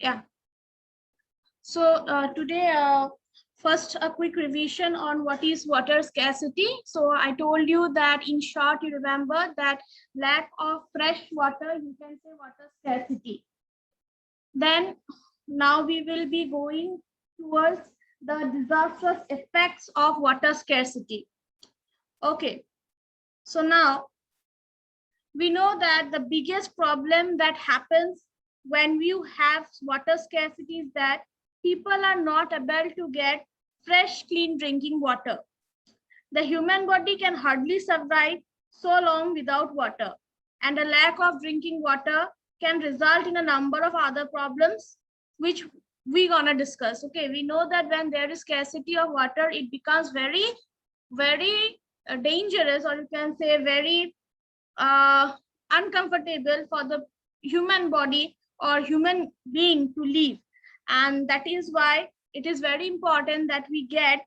Yeah. So today, first a quick revision on what is water scarcity. So I told you that in short, you remember that lack of fresh water, you can say water scarcity. Then now we will be going towards the disastrous effects of water scarcity. Okay. So now we know that the biggest problem that happens when you have water scarcity is that people are not able to get fresh, clean drinking water. The human body can hardly survive so long without water, and a lack of drinking water can result in a number of other problems, which we're gonna discuss. Okay, we know that when there is scarcity of water, it becomes very, very dangerous, or you can say very uncomfortable for the human body or human being to live. And that is why it is very important that we get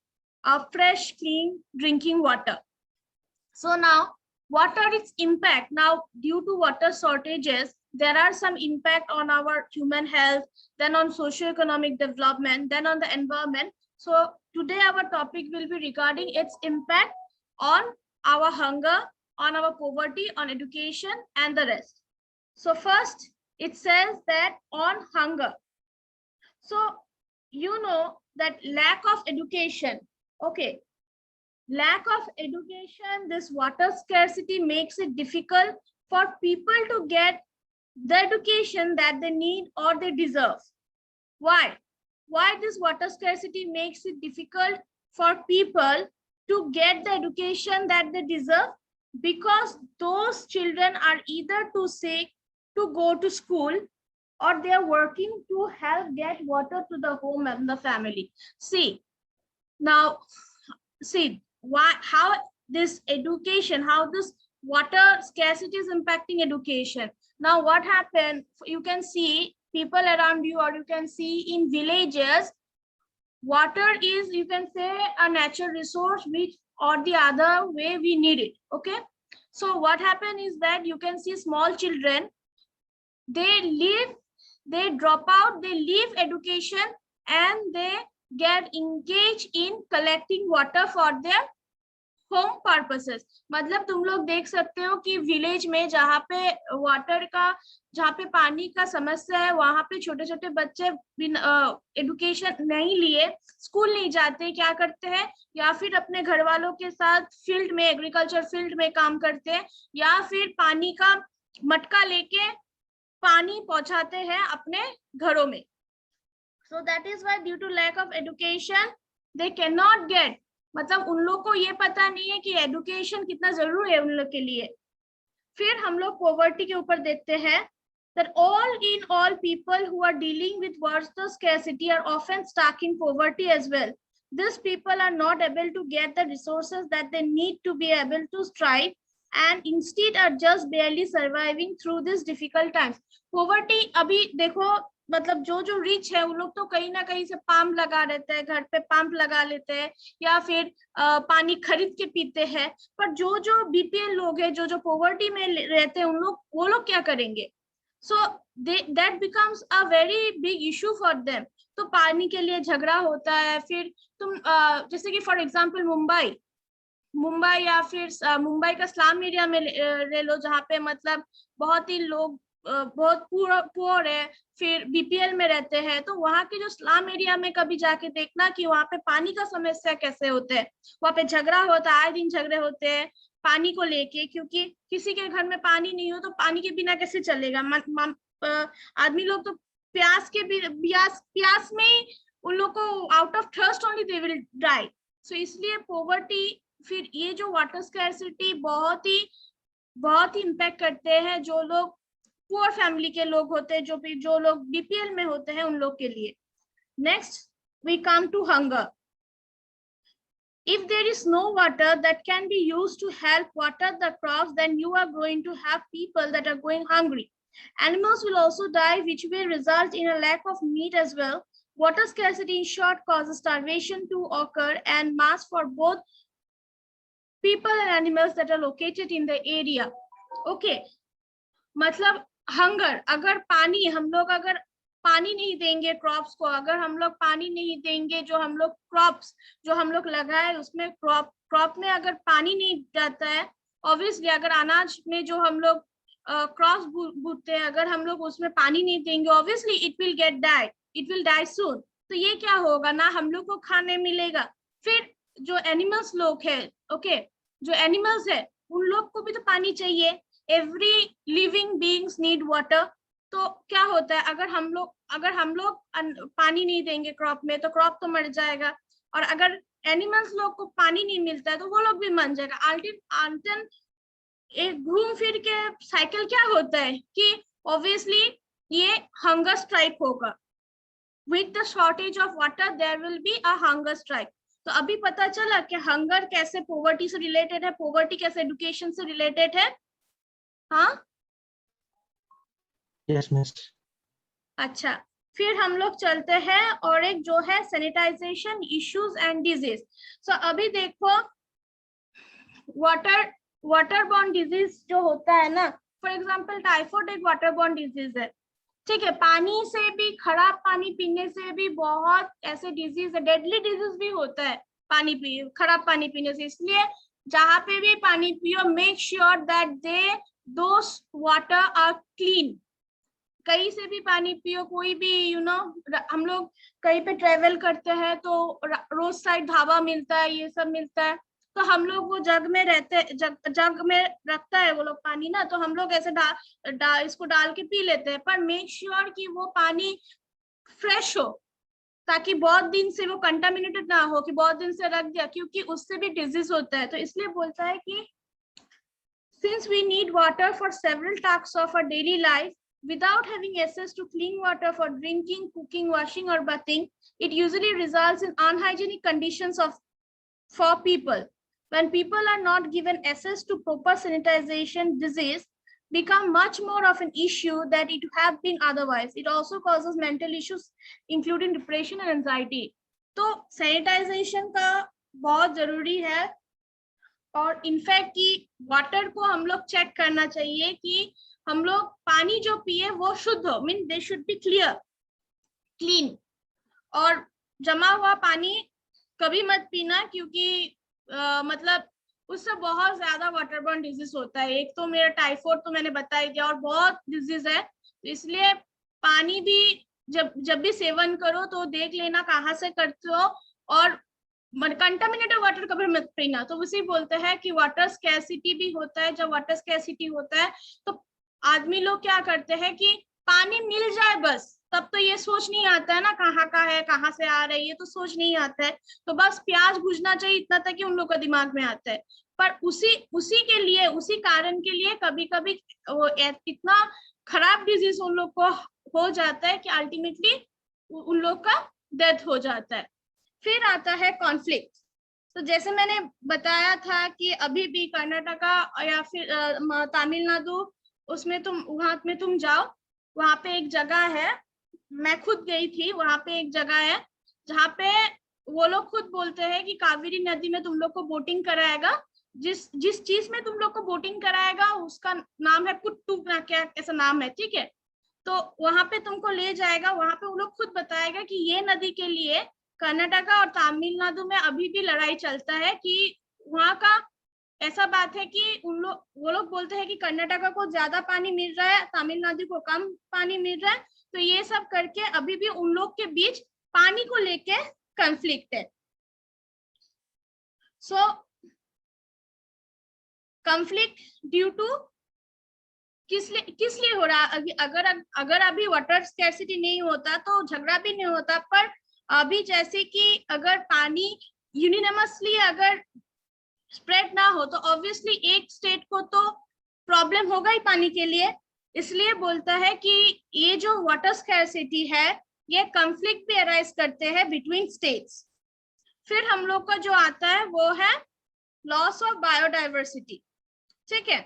a fresh, clean drinking water. So now, what are its impact? Now, due to water shortages, there are some impact on our human health, then on socio-economic development, then on the environment. So today our topic will be regarding its impact on our hunger, on our poverty, on education, and the rest. So first, it says that on hunger. So you know that lack of education, okay, lack of education, this water scarcity makes it difficult for people to get the education that they need or they deserve. Why? Why this water scarcity makes it difficult for people to get the education that they deserve? Because those children are either too sick to go to school, or they are working to help get water to the home and the family. Now, see why, how this education, how this water scarcity is impacting education. Now what happened, you can see people around you, or you can see in villages, water is, you can say, a natural resource which or the other way we need it. Okay, so what happened is that you can see small children, they drop out, they leave education, and they get engaged in collecting water for their home purposes. मतलब तुम लोग देख सकते हो कि village में जहाँ पे वाटर का, जहाँ पे पानी का समस्या है, वहां पे छोटे छोटे बच्चे एजुकेशन नहीं लिए, स्कूल नहीं जाते, क्या करते हैं, या फिर अपने घर वालों के साथ फील्ड में, एग्रीकल्चर फील्ड में काम करते हैं, या फिर पानी का मटका लेके पानी पहुंचाते हैं अपने घरों में. So that is why due to lack of education they cannot get, मतलब उन लोग को ये पता नहीं है कि एजुकेशन कितना जरूरी है उन लोग के लिए. फिर हम लोग पॉवर्टी के ऊपर देखते हैं that all people who are dealing with water scarcity are often stuck in poverty as well. These people are not able to get the resources that they need to be able to strive, and instead are just barely surviving through this difficult times. Poverty, अभी देखो, मतलब जो जो rich है उन लोग तो कहीं ना कहीं से पंप लगा लेते हैं, घर पे पंप लगा लेते हैं, या फिर पानी खरीद के पीते हैं. पर जो जो बीपीएल लोग हैं, जो जो पॉवर्टी में रहते हैं, उन लोग, वो लोग क्या करेंगे? So that becomes a very big issue for them. तो पानी के लिए झगड़ा होता है. फिर तुम जैसे कि फॉर एग्जांपल मुंबई या फिर मुंबई का स्लम एरिया में ले लो, जहाँ पे मतलब बहुत ही लोग बहुत पुअर है, फिर बीपीएल में रहते हैं. तो वहाँ के जो स्लम एरिया में कभी जाके देखना कि वहाँ पे पानी का समस्या कैसे होते हैं. वहाँ पे झगड़ा होता है, आए दिन झगड़े होते हैं पानी को लेके, क्योंकि किसी के घर में पानी नहीं हो तो पानी के बिना कैसे चलेगा. आदमी लोग तो प्यास में ही उन लोग को out of thirst only they will die. So इसलिए पॉवर्टी, फिर ये जो वाटर स्कैर्सिटी बहुत ही इम्पैक्ट करते हैं जो लोग पुअर फैमिली के लोग होते हैं, जो लोग बीपीएल में होते हैं, उन लोग के लिए. Next we come to hunger. If there is no water that can be used to help water the crops, then you are going to have people that are going hungry. Animals will also die, which will result in a lack of meat as well. Water scarcity in short causes starvation to occur and mass for both people and animals that are located in the area. Okay, मतलब hunger, अगर पानी हम लोग अगर पानी नहीं देंगे crops को, अगर हम लोग पानी नहीं देंगे, जो हम लोग क्रॉप्स जो हम लोग लगाए उसमें क्रॉप में अगर पानी नहीं जाता है, ऑब्वियसली अगर अनाज में जो हम लोग क्रॉप्स बूते हैं, अगर हम लोग उसमें पानी नहीं देंगे, ऑब्वियसली इट विल डाई सून। तो ये क्या होगा ना, हम लोग को खाने मिलेगा। फिर जो एनिमल्स लोग है, ओके, जो एनिमल्स है उन लोग को भी तो पानी चाहिए। Every living beings need water. तो क्या होता है, अगर हम लोग पानी नहीं देंगे क्रॉप में, तो क्रॉप तो मर जाएगा, और अगर एनिमल्स लोग को पानी नहीं मिलता है तो वो लोग भी मर जाएगा। अल्टन एक घूम फिर के साइकिल क्या होता है कि ऑब्वियसली ये हंगर स्ट्राइक होगा। With the shortage of water there will be a hunger strike. तो अभी पता चला कि हंगर कैसे पॉवर्टी से रिलेटेड है, पॉवर्टी कैसे एजुकेशन से रिलेटेड है। हाँ, यस मिस। अच्छा, फिर हम लोग चलते हैं और एक जो है सैनिटाइजेशन इश्यूज एंड डिजीज। सो अभी देखो, वाटर बॉर्न डिजीज जो होता है ना, फॉर एग्जांपल टाइफाइड एक वाटर बॉर्न डिजीज है, ठीक है। पानी से भी, खराब पानी पीने से भी बहुत ऐसे डिजीज है, डेडली डिजीज भी होता है खराब पानी पीने से। इसलिए जहां पे भी पानी पियो, make sure that those water are clean. कहीं से भी पानी पियो, कोई भी हम लोग कहीं पे ट्रेवल करते हैं तो रोड साइड ढाबा मिलता है, ये सब मिलता है, तो हम लोग वो जग में रखता है वो लोग पानी ना, तो हम लोग ऐसे इसको डाल के पी लेते हैं। पर मेक श्योर कि वो पानी फ्रेश हो, ताकि बहुत दिन से वो कंटामिनेटेड ना हो, कि बहुत दिन से रख दिया, क्योंकि उससे भी डिजीज होता है। तो इसलिए बोलता है कि since we need water for several tasks of our daily life, without having access to clean water for drinking, cooking, washing, or bathing, it usually results in unhygienic conditions for people. When people are not given access to proper sanitization, disease become much more of an issue than it would have been otherwise. It also causes mental issues, including depression and anxiety. तो sanitisation का बहुत जरूरी है, और in fact कि water को हम लोग चेक करना चाहिए कि हम लोग पानी जो पिए वो शुद्ध हो, mean they should be clean. और जमा हुआ पानी कभी मत पीना, क्योंकि मतलब उससे बहुत ज्यादा वाटरबॉर्न डिजीज होता है। एक तो मेरा टाइफाइड तो मैंने बता ही दिया, और बहुत डिजीज है। इसलिए पानी भी जब भी सेवन करो तो देख लेना कहाँ से करते हो, और कंटामिनेटेड वाटर कभी मत पीना। तो उसी बोलते हैं कि वाटर स्कैरसिटी भी होता है। जब वाटर स्कैरसिटी होता है तो आदमी लोग क्या करते हैं कि पानी मिल जाए बस, तब तो ये सोच नहीं आता है ना कहाँ का है, कहाँ से आ रही है, तो सोच नहीं आता है। तो बस प्याज भूजना चाहिए, इतना तक कि उन लोग का दिमाग में आता है। पर उसी के लिए, उसी कारण के लिए कभी कभी वो इतना खराब डिजीज उन लोग को हो जाता है कि अल्टीमेटली उन लोग का डेथ हो जाता है। फिर आता है कॉन्फ्लिक्ट। तो जैसे मैंने बताया था कि अभी भी कर्नाटका या फिर तमिलनाडु, उसमें वहां में तुम जाओ, वहां पे एक जगह है, मैं खुद गई थी, वहां पे एक जगह है जहाँ पे वो लोग खुद बोलते हैं कि कावेरी नदी में तुम लोग को बोटिंग कराएगा। जिस चीज में तुम लोग को बोटिंग कराएगा उसका नाम है पुट्टू, क्या ऐसा नाम है, ठीक है। तो वहां पे तुमको ले जाएगा, वहां पे वो लोग खुद बताएगा कि ये नदी के लिए कर्नाटका और तमिलनाडु में अभी भी लड़ाई चलता है, कि वहां का ऐसा बात है कि वो लोग बोलते हैं कि कर्नाटका को ज्यादा पानी मिल रहा है, तमिलनाडु को कम पानी मिल रहा है। तो ये सब करके अभी भी उन लोग के बीच पानी को लेके कॉन्फ्लिक्ट है। सो कॉन्फ्लिक्ट ड्यू टू किस लिए हो रहा है? अगर अभी वाटर स्कैरसिटी नहीं होता तो झगड़ा भी नहीं होता। पर अभी जैसे कि अगर पानी यूनिनमसली अगर स्प्रेड ना हो तो ऑब्वियसली एक स्टेट को तो प्रॉब्लम होगा ही पानी के लिए। इसलिए बोलता है कि ये जो वाटर स्कैरसिटी है ये कॉन्फ्लिक्ट भी अराइज करते हैं बिटवीन स्टेट्स। फिर हम लोग का जो आता है वो है लॉस ऑफ बायोडाइवर्सिटी, ठीक है।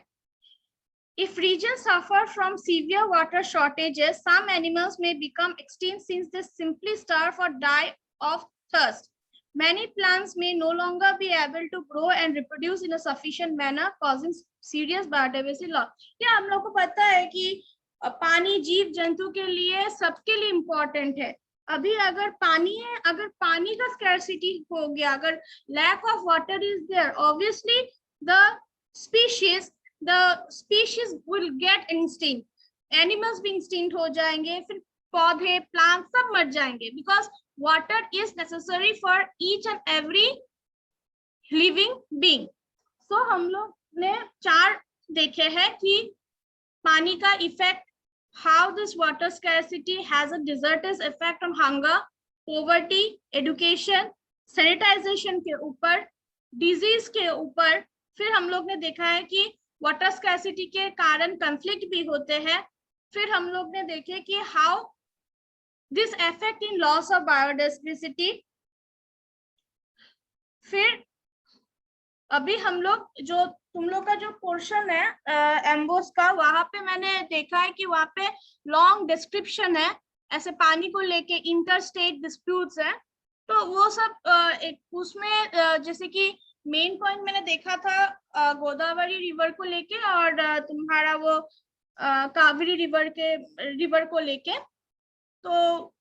If regions suffer from severe water shortages, some animals may become extinct since they simply starve or die of thirst. Many plants may no longer be able to grow and reproduce in a sufficient manner, causing serious biodiversity loss. क्या हम लोग को पता है कि पानी जीव जंतु के लिए, सबके लिए इम्पोर्टेंट है। अभी अगर पानी है, अगर पानी का स्कैर्सिटी हो गया, अगर lack of water is there, obviously the species will get instinct, animals भी इंस्टिंक्ट हो जाएंगे, फिर पौधे प्लांट सब मर जाएंगे, because water is necessary for each and every living being. So हम लोग ने 4 देखे हैं कि पानी का effect, how this water scarcity has a disastrous effect on hunger, poverty, education, sanitation के ऊपर, disease के ऊपर। फिर हम लोग ने देखा है कि वाटर स्कैर्सिटी के कारण कंफ्लिक्ट भी होते हैं। फिर हम लोग ने देखे कि how this affect in loss of biodiversity। फिर अभी हम लोग जो तुम लोग का जो पोर्शन है एम्बोस का, वहां पे मैंने देखा है कि वहां पे लॉन्ग डिस्क्रिप्शन है ऐसे पानी को लेके, इंटर स्टेट डिस्प्यूट्स है, तो वो सब एक उसमें जैसे कि मेन पॉइंट मैंने देखा था गोदावरी रिवर को लेके और तुम्हारा वो कावेरी रिवर को लेके, तो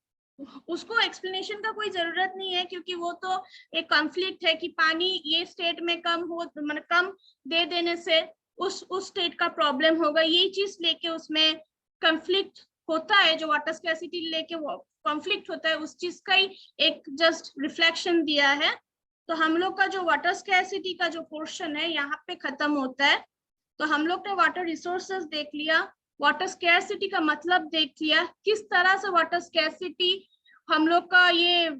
उसको एक्सप्लेनेशन का कोई जरूरत नहीं है, क्योंकि वो तो एक कॉन्फ्लिक्ट है कि पानी ये स्टेट में कम हो, मतलब कम दे देने से उस स्टेट का प्रॉब्लम होगा, यही चीज लेके उसमें कॉन्फ्लिक्ट होता है, जो वाटर स्कैर्सिटी लेके वो कॉन्फ्लिक्ट होता है, उस चीज का ही एक जस्ट रिफ्लेक्शन दिया है। तो हम लोग का जो वाटर स्कैर्सिटी का जो पोर्शन है यहाँ पे खत्म होता है। तो हम लोग ने वाटर रिसोर्सेज देख लिया, वाटर स्कैर्सिटी का मतलब देख लिया, किस तरह से वाटर स्कैर्सिटी हम लोग का ये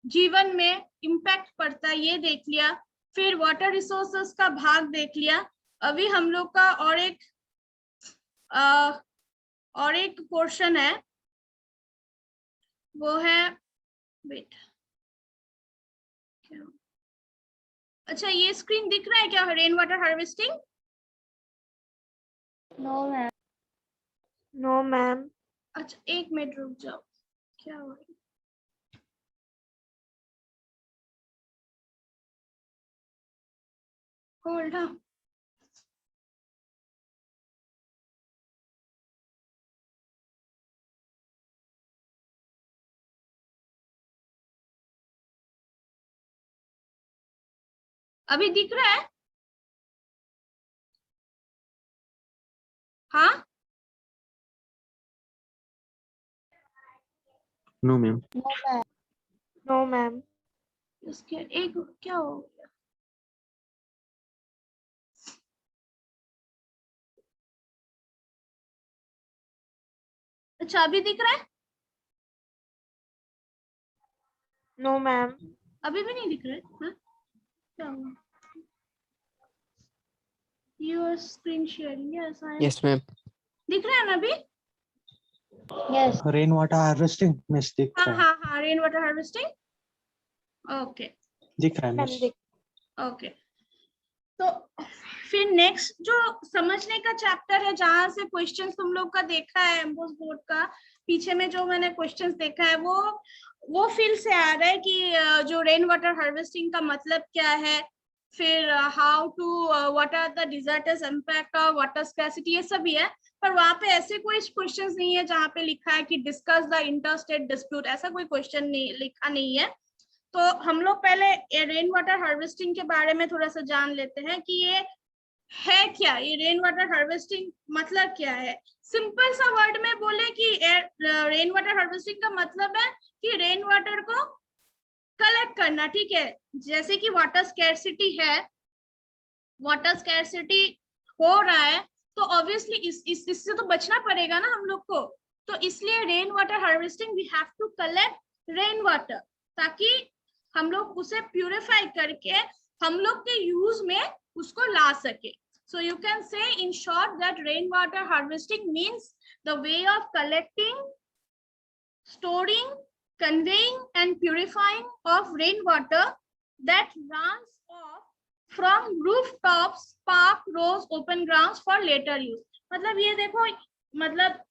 जीवन में इम्पैक्ट पड़ता है, ये देख लिया। फिर वाटर रिसोर्सेज का भाग देख लिया। अभी हम लोग का और एक पोर्शन है, वो है वेट, अच्छा ये स्क्रीन दिख रहा है क्या, rain water harvesting? No ma'am. No ma'am. अच्छा एक मिनट रुक जाओ, क्या हो रहा है? होल्ड हाँ। अभी दिख रहा है? हाँ no ma'am. No ma'am. No ma'am. इसके एक क्या हो गया? अच्छा अभी दिख रहा है? No ma'am. अभी भी नहीं दिख रहा है? हाँ? क्या हुआ? Your screen sharing, yes I am. Yes ma'am. दिख रहा है ना अभी? Yes. Rain water harvesting miss दिख हाँ रहा है। हाँ हाँ, रेन वाटर हार्वेस्टिंग, ओके दिख रहा है मैम मिस। ओके। तो फिर नेक्स्ट जो समझने का चैप्टर है, जहां से क्वेश्चंस तुम लोग का देखा है एम्बोस बोर्ड का, पीछे में जो मैंने क्वेश्चंस देखा है वो फील्ड से आ रहा है कि जो रेन वाटर हार्वेस्टिंग का मतलब क्या है, फिर how to what are the disasters impact of water scarcity, ये सब ही है। पर वहां पे ऐसे कोई क्वेश्चंस नहीं है जहाँ पे लिखा है कि discuss the inter state dispute, ऐसा कोई क्वेश्चन नहीं लिखा नहीं है। तो हम लोग पहले रेन वाटर हार्वेस्टिंग के बारे में थोड़ा सा जान लेते हैं कि ये है क्या, ये रेन वाटर हार्वेस्टिंग मतलब क्या है। सिंपल सा वर्ड में बोले कि रेन वाटर हार्वेस्टिंग का मतलब है कि रेन वाटर को कलेक्ट करना, ठीक है। जैसे कि वाटर स्कैर्सिटी है, वाटर स्कैर्सिटी हो रहा है, तो ऑब्वियसली इससे तो बचना पड़ेगा ना हम लोग को। तो इसलिए rain water harvesting, we have to collect rain water, ताकि हम लोग उसे प्यूरिफाई करके हम लोग के यूज में उसको ला सके। So you can say in short that rainwater harvesting means the way of collecting, storing, conveying and purifying of rainwater that runs off from rooftops, park, roads, open grounds for later use. मतलब ये देखो, मतलब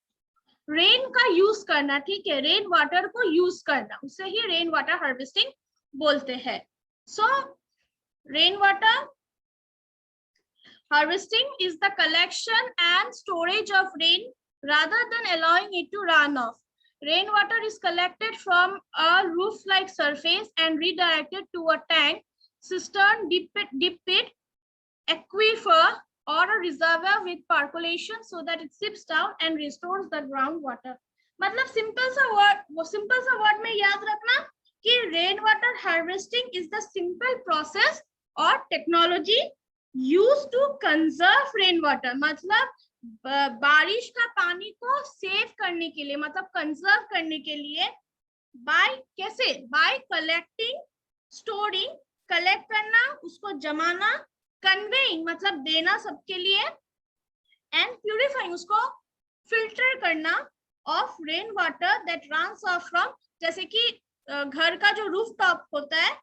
rain का use करना, ठीक है, rain water को use करना, उसे ही रेन वाटर हार्वेस्टिंग बोलते हैं। सो rain water harvesting is the collection and storage of rain rather than allowing it to run off. Rainwater is collected from a roof-like surface and redirected to a tank, cistern, dip pit, aquifer, or a reservoir with percolation so that it seeps down and restores the groundwater. मतलब simple सा word में याद रखना कि rain water harvesting is the simple process और technology use to conserve rain water, मतलब बारिश का पानी को सेव करने के लिए, मतलब कंजर्व करने के लिए बाय कैसे, बाय कलेक्टिंग, स्टोरिंग, कलेक्ट करना, उसको जमाना, कन्वेइंग मतलब देना सबके लिए, एंड प्यूरिफाइंग उसको फिल्टर करना of rain water that runs off from, जैसे कि घर का जो रूफ टॉप होता है,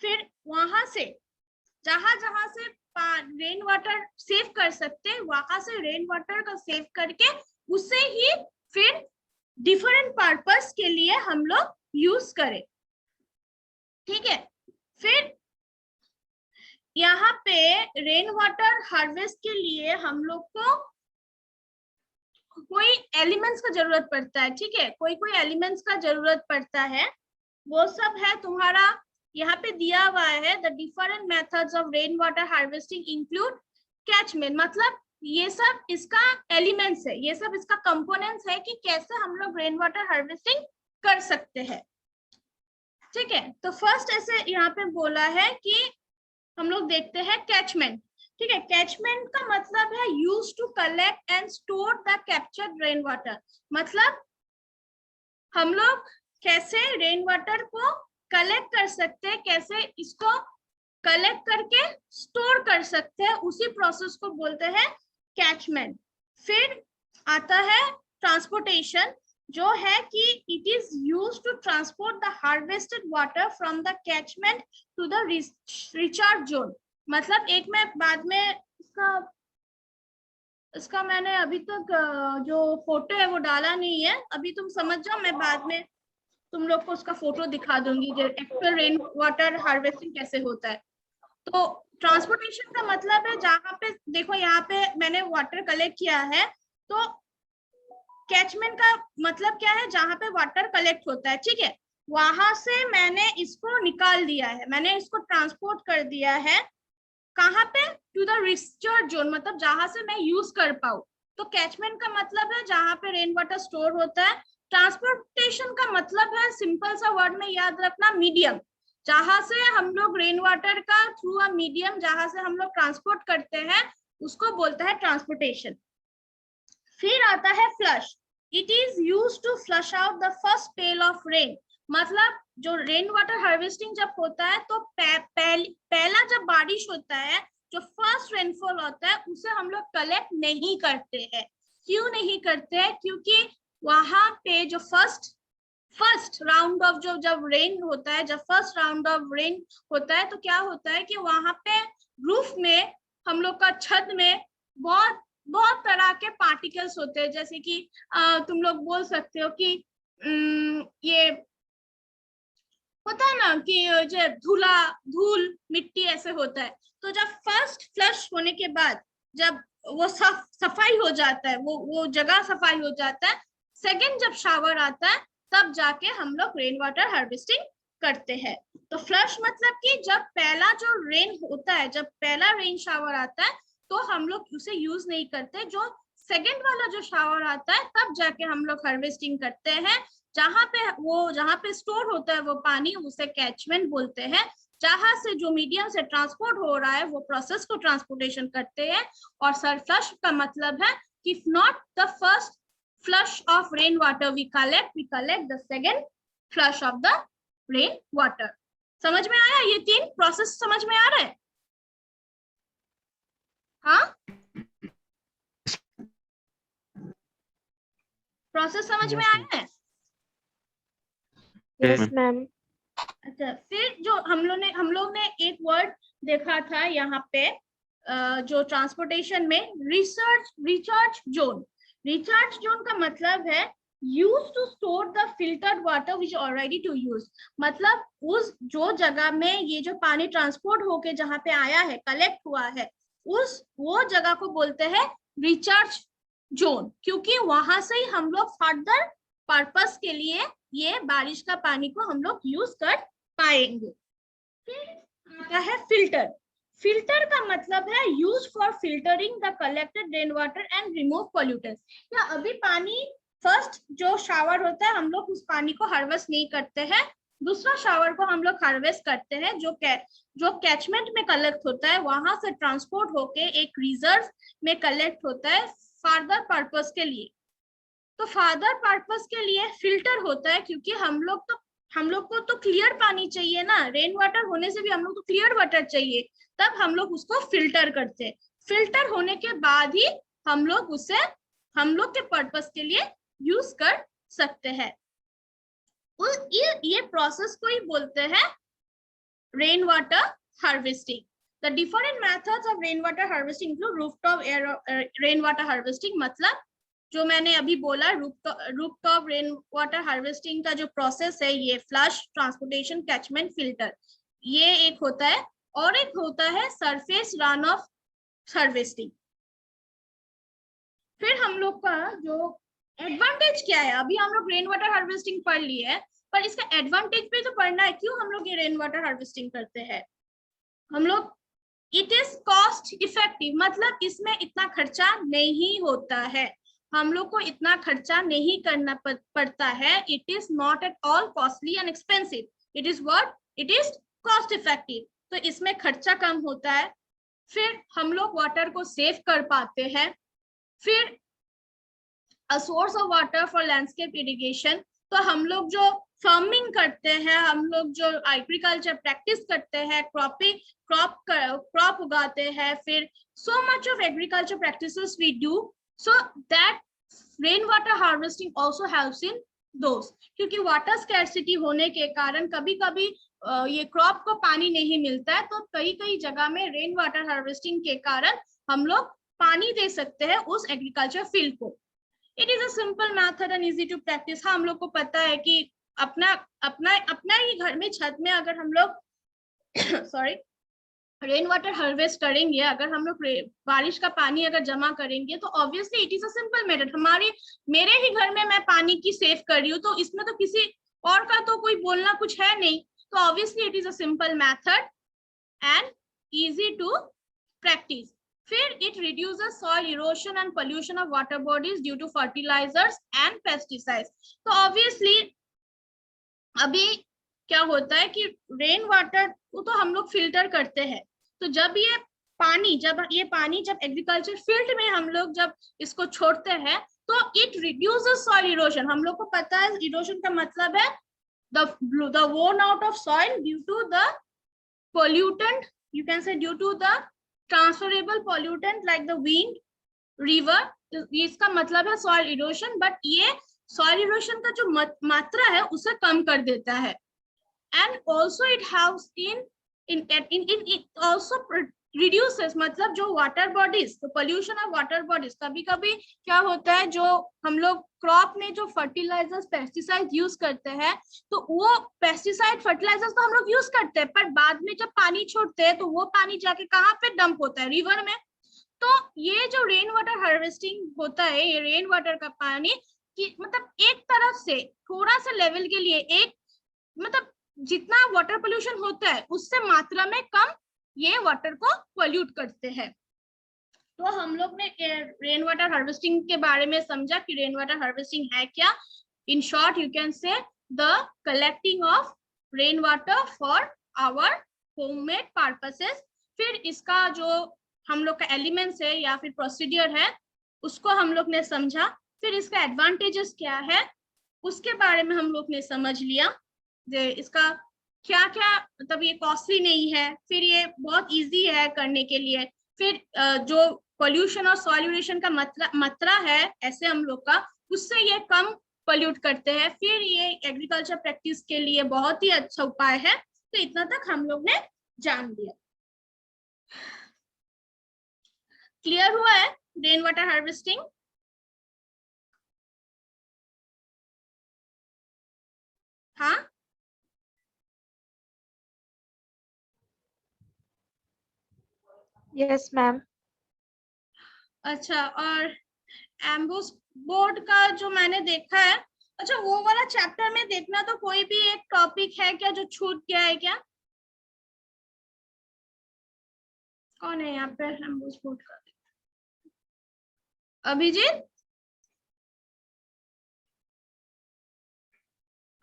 फिर वहां से जहां जहां से रेन वाटर सेव कर सकते हैं वहां से रेन वाटर को सेव करके उसे ही फिर डिफरेंट पर्पस के लिए हम लोग यूज करें। ठीक है, फिर यहाँ पे रेन वाटर हार्वेस्ट के लिए हम लोग को कोई एलिमेंट्स का जरूरत पड़ता है। ठीक है, कोई कोई एलिमेंट्स का जरूरत पड़ता है, वो सब है तुम्हारा यहाँ पे दिया हुआ है। The different methods of rain water harvesting include catchment, मतलब ये सब इसका एलिमेंट्स है, ये सब इसका कंपोनेंट्स है कि कैसे हम लोग रेन वाटर हार्वेस्टिंग कर सकते हैं। ठीक है, तो फर्स्ट ऐसे यहाँ पे बोला है कि हम लोग देखते हैं कैचमेंट। ठीक है, कैचमेंट का मतलब है use to collect and store the captured rain water, मतलब हम लोग कैसे रेन वाटर को कलेक्ट कर सकते हैं, कैसे इसको कलेक्ट करके स्टोर कर सकते हैं, उसी प्रोसेस को बोलते हैं कैचमेंट। फिर आता है ट्रांसपोर्टेशन, जो है कि it is used to transport the harvested water from the catchment to the recharge zone, मतलब एक मैं बाद में इसका मैंने अभी तक जो फोटो है वो डाला नहीं है, अभी तुम समझ जाओ, मैं बाद में तुम लोग को उसका फोटो दिखा दूंगी जो एक्चुअल रेन वाटर हार्वेस्टिंग कैसे होता है। तो ट्रांसपोर्टेशन का मतलब है जहाँ पे देखो यहाँ पे मैंने वाटर कलेक्ट किया है, तो कैचमेंट का मतलब क्या है, जहाँ पे वाटर कलेक्ट होता है। ठीक है, वहां से मैंने इसको निकाल दिया है, मैंने इसको ट्रांसपोर्ट कर दिया है, कहाँ पे, टू द रिचार्ज जोन, मतलब जहां से मैं यूज कर पाऊँ। तो कैचमेंट का मतलब है जहाँ पे रेन वाटर स्टोर होता है। ट्रांसपोर्टेशन का मतलब है सिंपल सा वर्ड में याद रखना, मीडियम, जहां से हम लोग रेन वाटर का थ्रू अ मीडियम जहां से हम लोग ट्रांसपोर्ट करते हैं उसको बोलता है ट्रांसपोर्टेशन। फिर आता है flush, it is use to flush out the first pail of rain, मतलब जो रेन वाटर हार्वेस्टिंग जब होता है तो पहला जब बारिश होता है, जो फर्स्ट रेनफॉल होता है, उसे हम लोग कलेक्ट नहीं करते हैं। क्यों नहीं करते हैं? क्योंकि वहां पे जो फर्स्ट राउंड ऑफ जो जब रेन होता है, जब फर्स्ट राउंड ऑफ रेन होता है, तो क्या होता है कि वहां पे रूफ में हम लोग का छत में बहुत तरह के पार्टिकल्स होते हैं, जैसे कि तुम लोग बोल सकते हो कि ये होता है ना कि जो धूल मिट्टी ऐसे होता है। तो जब फर्स्ट फ्लश होने के बाद जब वो सफाई हो जाता है, वो जगह सफाई हो जाता है, सेकेंड जब शावर आता है तब जाके हम लोग रेन वाटर हार्वेस्टिंग करते हैं। तो फ्लश मतलब कि जब पहला जो रेन होता है, जब पहला रेन शावर आता है तो हम लोग उसे यूज नहीं करते, जो सेकेंड वाला जो शावर आता है तब जाके हम लोग हार्वेस्टिंग करते हैं। जहाँ पे स्टोर होता है वो पानी, उसे कैचमेंट बोलते हैं। जहां से जो मीडियम से ट्रांसपोर्ट हो रहा है वो प्रोसेस को ट्रांसपोर्टेशन करते हैं। और सरफ्लश का मतलब है कि if not the first flush of rain water we collect the second flush of the rain water। समझ में आया? ये तीन प्रोसेस समझ में आ रहा है? हाँ, प्रोसेस समझ में आया है? Yes ma'am. अच्छा, फिर जो हम लोग ने एक वर्ड देखा था यहाँ पे जो ट्रांसपोर्टेशन में, रिचार्ज जोन। रिचार्ज जोन का मतलब है use to store the filtered water which already to use, मतलब उस जो जगह में ये जो पानी ट्रांसपोर्ट होके जहाँ पे आया है, कलेक्ट हुआ है, वो जगह को बोलते हैं रिचार्ज जोन, क्योंकि वहां से ही हम लोग फर्दर पर्पस के लिए ये बारिश का पानी को हम लोग यूज कर पाएंगे। फिर आता है फिल्टर। फिल्टर का मतलब है use for filtering the collected rain water and remove pollutants. या अभी पानी फर्स्ट जो शावर होता है हम लोग उस पानी को हार्वेस्ट नहीं करते हैं, दूसरा शावर को हम लोग हार्वेस्ट करते हैं जो कैचमेंट में कलेक्ट होता है, वहां से ट्रांसपोर्ट होके एक रिजर्व में कलेक्ट होता है फर्दर पर्पस के लिए। तो फर्दर पर्पस के लिए फिल्टर होता है, क्योंकि हम लोग को तो क्लियर पानी चाहिए ना, रेन वाटर होने से भी हम लोग को क्लियर वाटर चाहिए, तब हम लोग उसको फिल्टर करते हैं। फिल्टर होने के बाद ही हम लोग उसे हम लोग के पर्पस के लिए यूज कर सकते हैं। ये प्रोसेस को ही बोलते हैं rain water harvesting. The different methods of rain water harvesting include rooftop rain water harvesting, मतलब जो मैंने अभी बोला रूफटॉप रेन वाटर हार्वेस्टिंग का जो प्रोसेस है, ये फ्लश, ट्रांसपोर्टेशन, कैचमेंट, फिल्टर, ये एक होता है। और एक होता है सरफेस रन ऑफ हार्वेस्टिंग। फिर हम लोग का जो एडवांटेज क्या है, अभी हम लोग रेन वाटर हार्वेस्टिंग पढ़ लिए है, पर इसका एडवांटेज भी तो पढ़ना है, क्यों हम लोग ये रेन वाटर हार्वेस्टिंग करते हैं हम लोग। इट इज कॉस्ट इफेक्टिव, मतलब इसमें इतना खर्चा नहीं होता है, हम लोग को इतना खर्चा नहीं करना पड़ता है। It is not at all costly and expensive, it is what, it is cost effective, तो इसमें खर्चा कम होता है। फिर हम लोग वाटर को सेव कर पाते हैं। फिर a source of water for landscape irrigation, तो हम लोग जो फार्मिंग करते हैं, हम लोग जो एग्रीकल्चर प्रैक्टिस करते हैं, क्रॉप उगाते हैं, फिर so much of agriculture practices we do, so that rainwater harvesting also helps in those, क्योंकि वाटर स्कैर्सिटी होने के कारण कभी कभी ये क्रॉप को पानी नहीं मिलता है, तो कई कई जगह में रेन वाटर हार्वेस्टिंग के कारण हम लोग पानी दे सकते हैं उस एग्रीकल्चर फील्ड को। It is a simple method and easy to practise. हाँ, हम लोग को पता है कि अपना अपना अपना ही घर में छत में अगर हम लोग सॉरी रेन वाटर हार्वेस्ट करेंगे, अगर हम लोग बारिश का पानी अगर जमा करेंगे, तो obviously it is a simple method. मेरे ही घर में मैं पानी की सेव कर रही हूँ, तो इसमें तो किसी और का तो कोई बोलना कुछ है नहीं, तो obviously it is a simple method and easy to practise. फिर it reduces soil erosion and pollution of water bodies due to fertilizers and pesticides। तो obviously अभी क्या होता है कि रेन वाटर को तो हम लोग फिल्टर करते हैं, तो जब ये पानी जब एग्रीकल्चर फील्ड में हम लोग जब इसको छोड़ते हैं, तो इट रिड्यूसेस सॉइल इरोशन। हम लोग को पता है इरोशन का मतलब है the worn out of soil due to the pollutant, you can say due to the transferable pollutant like the wind, river, इसका मतलब है सॉइल इरोशन। बट ये सॉइल इरोशन का जो मात्रा है उसे कम कर देता है। And also it helps in it also reduces, मतलब जो वाटर बॉडीज, तो पोल्यूशन ऑफ वाटर बॉडीज, कभी कभी क्या होता है जो हम लोग क्रॉप में जो फर्टिलाइजर्स पेस्टिसाइड यूज करते हैं, तो वो पेस्टिसाइड फर्टिलाइजर्स तो हम लोग यूज करते हैं, पर बाद में जब पानी छोड़ते हैं तो वो पानी जाके कहाँ पे डंप होता है, रिवर में। तो ये जो रेन वाटर हार्वेस्टिंग होता है, ये रेन वाटर का पानी कि मतलब एक तरफ से थोड़ा सा लेवल के लिए एक मतलब जितना वाटर पोल्यूशन होता है उससे मात्रा में कम ये वाटर को पोल्यूट करते हैं। तो हम लोग ने रेन वाटर हार्वेस्टिंग के बारे में समझा कि रेन वाटर हार्वेस्टिंग है क्या। In short you can say the collecting of rain water for our homemade purposes. फिर इसका जो हम लोग का एलिमेंट्स है या फिर प्रोसीडियर है उसको हम लोग ने समझा। फिर इसका एडवांटेजेस क्या है उसके बारे में हम लोग ने समझ लिया, इसका क्या क्या मतलब ये कॉस्टली नहीं है, फिर ये बहुत इजी है करने के लिए। फिर जो पोल्यूशन और सॉल्यूशन का मात्रा है ऐसे हम लोग का, उससे ये कम पोल्यूट करते हैं। फिर ये एग्रीकल्चर प्रैक्टिस के लिए बहुत ही अच्छा उपाय है। तो इतना तक हम लोग ने जान लिया। क्लियर हुआ है रेन वाटर हार्वेस्टिंग? हाँ, Yes, ma'am. अच्छा। और एम्बुस बोर्ड का जो मैंने देखा है, अच्छा वो वाला चैप्टर में देखना, तो कोई भी एक टॉपिक है क्या जो छूट गया है क्या? कौन है यहाँ पे एम्बुस बोर्ड का? Abhijit,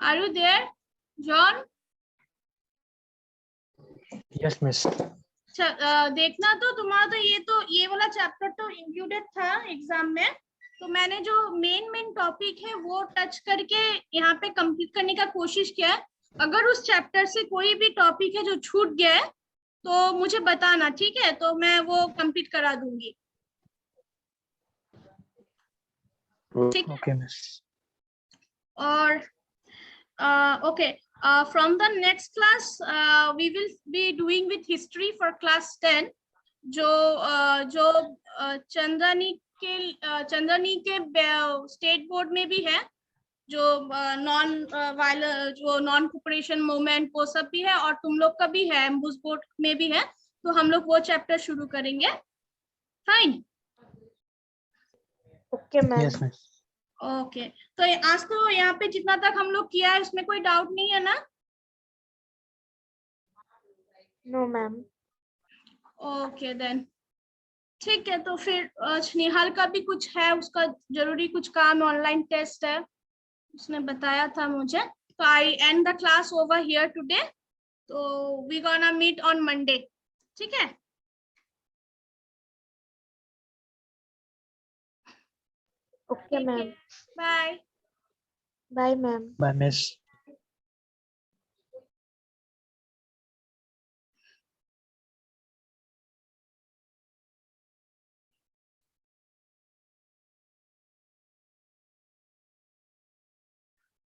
are you there? John? Yes, miss. देखना, तो तुम्हारा तो ये वाला चैप्टर तो इंक्लूडेड था एग्जाम में, तो मैंने जो मेन टॉपिक है वो टच करके यहाँ पे कंप्लीट करने का कोशिश किया है। अगर उस चैप्टर से कोई भी टॉपिक है जो छूट गया है तो मुझे बताना, ठीक है? तो मैं वो कंप्लीट करा दूंगी, ठीक है? Okay, miss. और okay, from the next class we will be doing with history for class 10, जो चंद्रनी के स्टेट बोर्ड में भी है, जो नॉन कोऑपरेशन मूवमेंट वो सब भी है, और तुम लोग का भी है, एम्बुस बोर्ड में भी है, तो हम लोग वो चैप्टर शुरू करेंगे। Fine? Okay, ma'am. Yes, miss. Okay, तो आज तो यहाँ पे जितना तक हम लोग किया है उसमें कोई डाउट नहीं है ना? No, ma'am. ओके देन, ठीक है। तो फिर स्नेहल का भी कुछ है, उसका जरूरी कुछ काम, ऑनलाइन टेस्ट है, उसने बताया था मुझे। तो I end the class over here today, तो we gonna meet on Monday, ठीक है? Okay, ma'am. Bye. Bye, ma'am. Bye, miss.